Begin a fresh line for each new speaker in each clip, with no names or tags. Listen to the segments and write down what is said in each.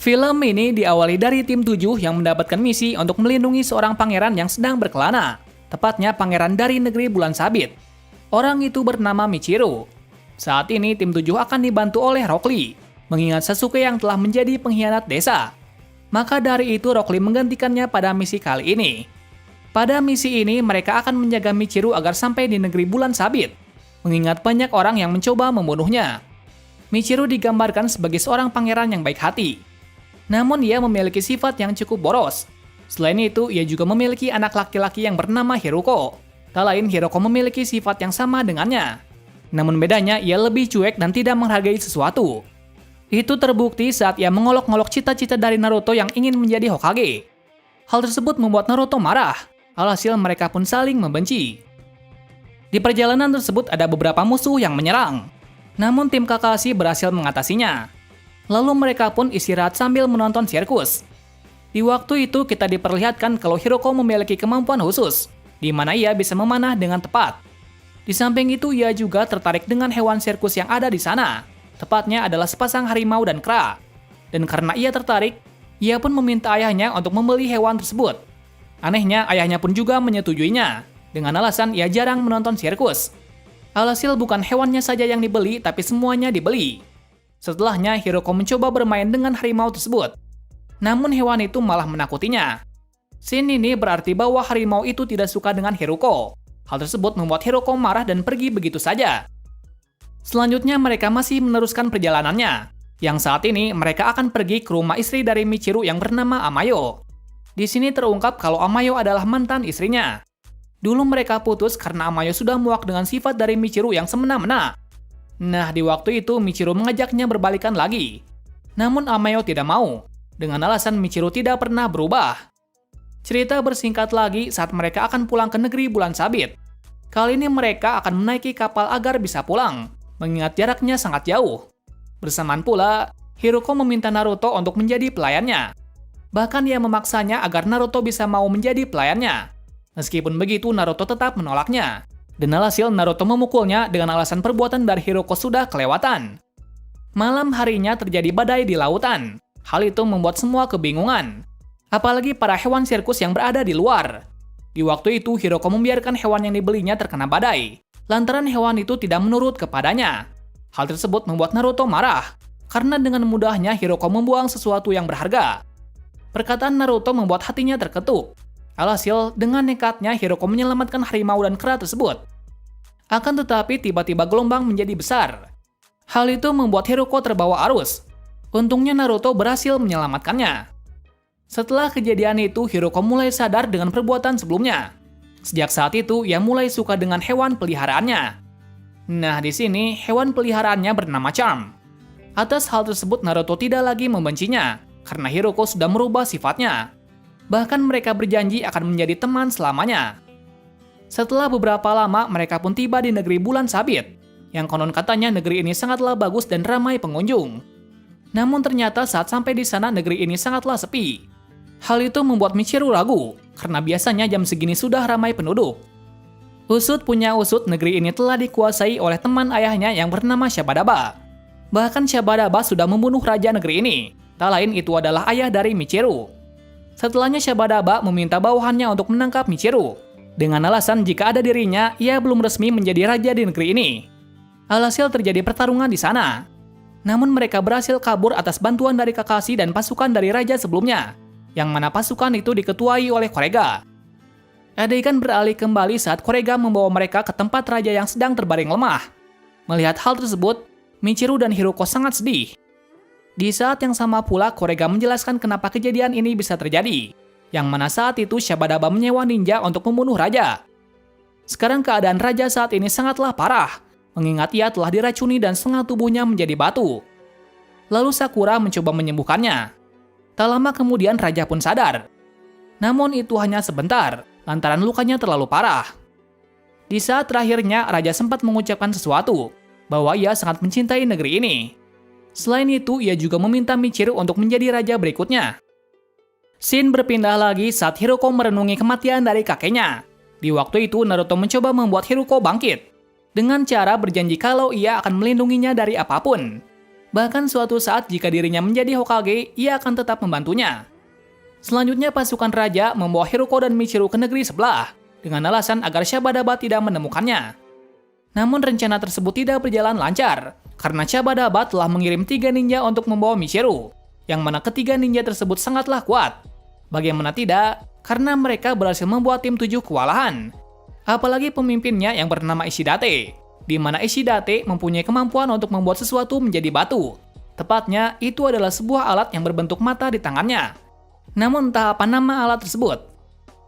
Film ini diawali dari tim 7 yang mendapatkan misi untuk melindungi seorang pangeran yang sedang berkelana. Tepatnya pangeran dari negeri Bulan Sabit. Orang itu bernama Michiru. Saat ini tim 7 akan dibantu oleh Rock Lee, mengingat Sasuke yang telah menjadi pengkhianat desa. Maka dari itu Rock Lee menggantikannya pada misi kali ini. Pada misi ini mereka akan menjaga Michiru agar sampai di negeri Bulan Sabit, mengingat banyak orang yang mencoba membunuhnya. Michiru digambarkan sebagai seorang pangeran yang baik hati. Namun ia memiliki sifat yang cukup boros. Selain itu, ia juga memiliki anak laki-laki yang bernama Hiruko. Tak lain Hiruko memiliki sifat yang sama dengannya. Namun bedanya ia lebih cuek dan tidak menghargai sesuatu. Itu terbukti saat ia mengolok-ngolok cita-cita dari Naruto yang ingin menjadi Hokage. Hal tersebut membuat Naruto marah. Alhasil mereka pun saling membenci. Di perjalanan tersebut ada beberapa musuh yang menyerang. Namun tim Kakashi berhasil mengatasinya. Lalu mereka pun istirahat sambil menonton sirkus. Di waktu itu kita diperlihatkan kalau Hiruko memiliki kemampuan khusus, di mana ia bisa memanah dengan tepat. Di samping itu ia juga tertarik dengan hewan sirkus yang ada di sana. Tepatnya adalah sepasang harimau dan kera. Dan karena ia tertarik, ia pun meminta ayahnya untuk membeli hewan tersebut. Anehnya ayahnya pun juga menyetujuinya, dengan alasan ia jarang menonton sirkus. Alhasil bukan hewannya saja yang dibeli, tapi semuanya dibeli. Setelahnya, Hiruko mencoba bermain dengan harimau tersebut. Namun hewan itu malah menakutinya. Scene ini berarti bahwa harimau itu tidak suka dengan Hiruko. Hal tersebut membuat Hiruko marah dan pergi begitu saja. Selanjutnya mereka masih meneruskan perjalanannya. Yang saat ini mereka akan pergi ke rumah istri dari Michiru yang bernama Amayo. Di sini terungkap kalau Amayo adalah mantan istrinya. Dulu mereka putus karena Amayo sudah muak dengan sifat dari Michiru yang semena-mena. Nah, di waktu itu Michiru mengajaknya berbalikan lagi. Namun Amayo tidak mau, dengan alasan Michiru tidak pernah berubah. Cerita bersingkat lagi saat mereka akan pulang ke negeri Bulan Sabit. Kali ini mereka akan menaiki kapal agar bisa pulang, mengingat jaraknya sangat jauh. Bersamaan pula, Hiruko meminta Naruto untuk menjadi pelayannya. Bahkan ia memaksanya agar Naruto bisa mau menjadi pelayannya. Meskipun begitu, Naruto tetap menolaknya. Dan alhasil Naruto memukulnya dengan alasan perbuatan dari Hiruko sudah kelewatan. Malam harinya terjadi badai di lautan. Hal itu membuat semua kebingungan. Apalagi para hewan sirkus yang berada di luar. Di waktu itu Hiruko membiarkan hewan yang dibelinya terkena badai. Lantaran hewan itu tidak menurut kepadanya. Hal tersebut membuat Naruto marah. Karena dengan mudahnya Hiruko membuang sesuatu yang berharga. Perkataan Naruto membuat hatinya terketuk. Alhasil, dengan nekatnya Hiruko menyelamatkan harimau dan kera tersebut. Akan tetapi tiba-tiba gelombang menjadi besar. Hal itu membuat Hiruko terbawa arus. Untungnya Naruto berhasil menyelamatkannya. Setelah kejadian itu, Hiruko mulai sadar dengan perbuatan sebelumnya. Sejak saat itu, ia mulai suka dengan hewan peliharaannya. Nah, di sini hewan peliharaannya bernama Charm. Atas hal tersebut Naruto tidak lagi membencinya, karena Hiruko sudah merubah sifatnya. Bahkan mereka berjanji akan menjadi teman selamanya. Setelah beberapa lama, mereka pun tiba di negeri Bulan Sabit, yang konon katanya negeri ini sangatlah bagus dan ramai pengunjung. Namun ternyata saat sampai di sana negeri ini sangatlah sepi. Hal itu membuat Michiru ragu, karena biasanya jam segini sudah ramai penduduk. Usut punya usut, negeri ini telah dikuasai oleh teman ayahnya yang bernama Shabadaba. Bahkan Shabadaba sudah membunuh raja negeri ini. Tak lain itu adalah ayah dari Michiru. Setelahnya Shabadaba meminta bawahannya untuk menangkap Michiru. Dengan alasan jika ada dirinya, ia belum resmi menjadi raja di negeri ini. Alhasil terjadi pertarungan di sana. Namun mereka berhasil kabur atas bantuan dari Kakashi dan pasukan dari raja sebelumnya, yang mana pasukan itu diketuai oleh Korega. Adegan beralih kembali saat Korega membawa mereka ke tempat raja yang sedang terbaring lemah. Melihat hal tersebut, Michiru dan Hiruko sangat sedih. Di saat yang sama pula, Korega menjelaskan kenapa kejadian ini bisa terjadi, yang mana saat itu Shabadaba menyewa ninja untuk membunuh raja. Sekarang keadaan raja saat ini sangatlah parah, mengingat ia telah diracuni dan setengah tubuhnya menjadi batu. Lalu Sakura mencoba menyembuhkannya. Tak lama kemudian raja pun sadar. Namun itu hanya sebentar, lantaran lukanya terlalu parah. Di saat terakhirnya, raja sempat mengucapkan sesuatu, bahwa ia sangat mencintai negeri ini. Selain itu, ia juga meminta Michiru untuk menjadi raja berikutnya. Scene berpindah lagi saat Hiruko merenungi kematian dari kakeknya. Di waktu itu, Naruto mencoba membuat Hiruko bangkit, dengan cara berjanji kalau ia akan melindunginya dari apapun. Bahkan suatu saat jika dirinya menjadi Hokage, ia akan tetap membantunya. Selanjutnya pasukan raja membawa Hiruko dan Michiru ke negeri sebelah, dengan alasan agar Shabadaba tidak menemukannya. Namun rencana tersebut tidak berjalan lancar, karena Shabadaba telah mengirim 3 ninja untuk membawa Michiru, yang mana ketiga ninja tersebut sangatlah kuat. Bagaimana tidak, karena mereka berhasil membuat tim 7 kewalahan. Apalagi pemimpinnya yang bernama Ishidate, di mana Ishidate mempunyai kemampuan untuk membuat sesuatu menjadi batu. Tepatnya, itu adalah sebuah alat yang berbentuk mata di tangannya. Namun entah apa nama alat tersebut.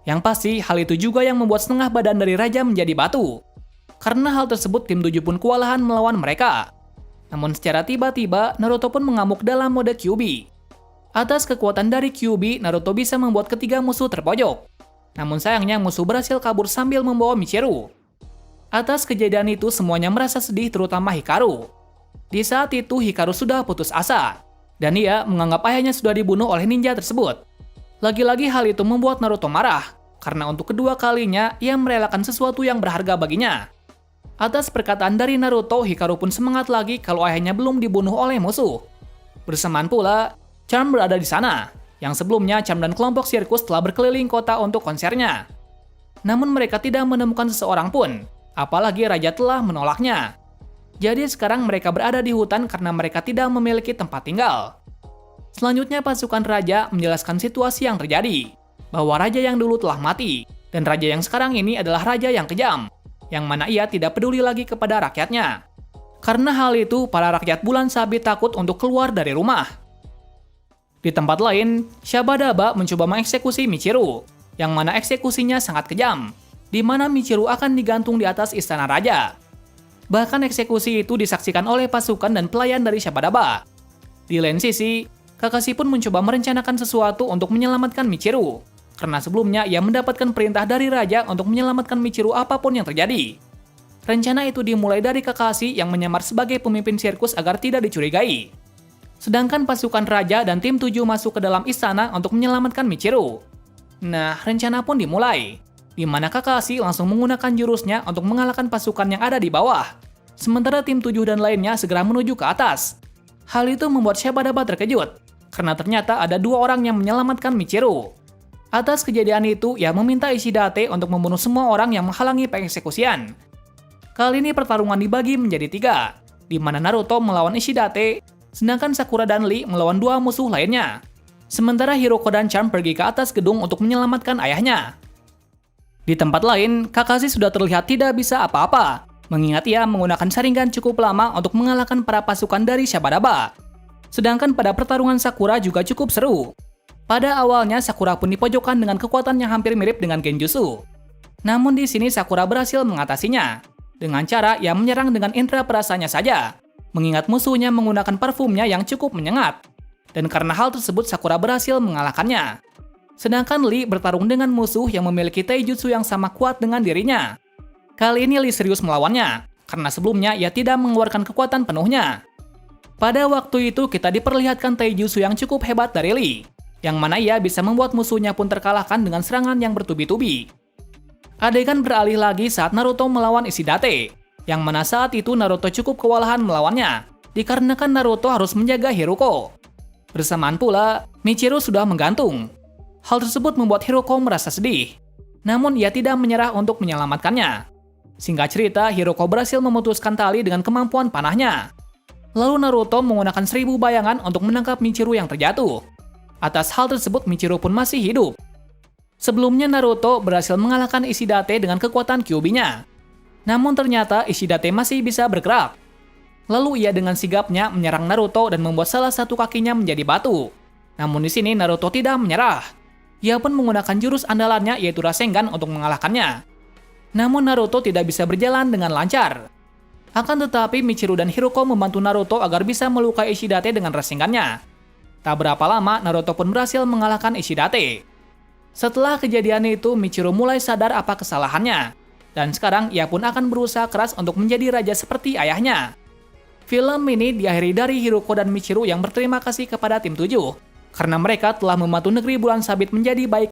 Yang pasti, hal itu juga yang membuat setengah badan dari raja menjadi batu. Karena hal tersebut, tim 7 pun kewalahan melawan mereka. Namun secara tiba-tiba, Naruto pun mengamuk dalam mode Kyuubi. Atas kekuatan dari Kyuubi, Naruto bisa membuat ketiga musuh terpojok. Namun sayangnya musuh berhasil kabur sambil membawa Michiru. Atas kejadian itu semuanya merasa sedih, terutama Hikaru. Di saat itu Hikaru sudah putus asa, dan ia menganggap ayahnya sudah dibunuh oleh ninja tersebut. Lagi-lagi hal itu membuat Naruto marah, karena untuk kedua kalinya ia merelakan sesuatu yang berharga baginya. Atas perkataan dari Naruto, Hikaru pun semangat lagi kalau ayahnya belum dibunuh oleh musuh. Bersamaan pula, Charm berada di sana, yang sebelumnya Charm dan kelompok sirkus telah berkeliling kota untuk konsernya. Namun mereka tidak menemukan seseorang pun, apalagi raja telah menolaknya. Jadi sekarang mereka berada di hutan karena mereka tidak memiliki tempat tinggal. Selanjutnya pasukan raja menjelaskan situasi yang terjadi, bahwa raja yang dulu telah mati, dan raja yang sekarang ini adalah raja yang kejam, yang mana ia tidak peduli lagi kepada rakyatnya. Karena hal itu, para rakyat Bulan Sabit takut untuk keluar dari rumah. Di tempat lain, Shabadaba mencoba mengeksekusi Michiru, yang mana eksekusinya sangat kejam, di mana Michiru akan digantung di atas istana raja. Bahkan eksekusi itu disaksikan oleh pasukan dan pelayan dari Shabadaba. Di lain sisi, Kakashi pun mencoba merencanakan sesuatu untuk menyelamatkan Michiru, karena sebelumnya ia mendapatkan perintah dari raja untuk menyelamatkan Michiru apapun yang terjadi. Rencana itu dimulai dari Kakashi yang menyamar sebagai pemimpin sirkus agar tidak dicurigai. Sedangkan pasukan raja dan tim 7 masuk ke dalam istana untuk menyelamatkan Michiru. Nah, rencana pun dimulai, di mana Kakashi langsung menggunakan jurusnya untuk mengalahkan pasukan yang ada di bawah. Sementara tim 7 dan lainnya segera menuju ke atas. Hal itu membuat Shabadaba terkejut, karena ternyata ada 2 orang yang menyelamatkan Michiru. Atas kejadian itu, ia meminta Ishidate untuk membunuh semua orang yang menghalangi pengeksekusian. Kali ini pertarungan dibagi menjadi 3, di mana Naruto melawan Ishidate, sedangkan Sakura dan Lee melawan 2 musuh lainnya. Sementara Hiroko dan Charm pergi ke atas gedung untuk menyelamatkan ayahnya. Di tempat lain, Kakashi sudah terlihat tidak bisa apa-apa, mengingat ia menggunakan Sharingan cukup lama untuk mengalahkan para pasukan dari Shabadaba. Sedangkan pada pertarungan Sakura juga cukup seru. Pada awalnya Sakura pun dipojokkan dengan kekuatan yang hampir mirip dengan Genjutsu. Namun di sini Sakura berhasil mengatasinya dengan cara ia menyerang dengan indera perasanya saja, mengingat musuhnya menggunakan parfumnya yang cukup menyengat. Dan karena hal tersebut Sakura berhasil mengalahkannya. Sedangkan Lee bertarung dengan musuh yang memiliki taijutsu yang sama kuat dengan dirinya. Kali ini Lee serius melawannya, karena sebelumnya ia tidak mengeluarkan kekuatan penuhnya. Pada waktu itu kita diperlihatkan taijutsu yang cukup hebat dari Lee, yang mana ia bisa membuat musuhnya pun terkalahkan dengan serangan yang bertubi-tubi. Adegan beralih lagi saat Naruto melawan Ishidate, yang mana saat itu Naruto cukup kewalahan melawannya, dikarenakan Naruto harus menjaga Hiroko. Bersamaan pula, Michiru sudah menggantung. Hal tersebut membuat Hiroko merasa sedih, namun ia tidak menyerah untuk menyelamatkannya. Singkat cerita, Hiroko berhasil memutuskan tali dengan kemampuan panahnya. Lalu Naruto menggunakan 1000 bayangan untuk menangkap Michiru yang terjatuh. Atas hal tersebut Michiru pun masih hidup. Sebelumnya Naruto berhasil mengalahkan Ishidate dengan kekuatan Kyuubi-nya. Namun ternyata Ishidate masih bisa bergerak. Lalu ia dengan sigapnya menyerang Naruto dan membuat salah satu kakinya menjadi batu. Namun di sini Naruto tidak menyerah. Ia pun menggunakan jurus andalannya yaitu Rasengan untuk mengalahkannya. Namun Naruto tidak bisa berjalan dengan lancar. Akan tetapi Michiru dan Hiroko membantu Naruto agar bisa melukai Ishidate dengan Rasengan-nya. Tak berapa lama Naruto pun berhasil mengalahkan Ishidate. Setelah kejadian itu Michiru mulai sadar apa kesalahannya. Dan sekarang ia pun akan berusaha keras untuk menjadi raja seperti ayahnya. Film ini diakhiri dari Hiroko dan Michiru yang berterima kasih kepada tim 7 karena mereka telah membantu negeri Bulan Sabit menjadi baik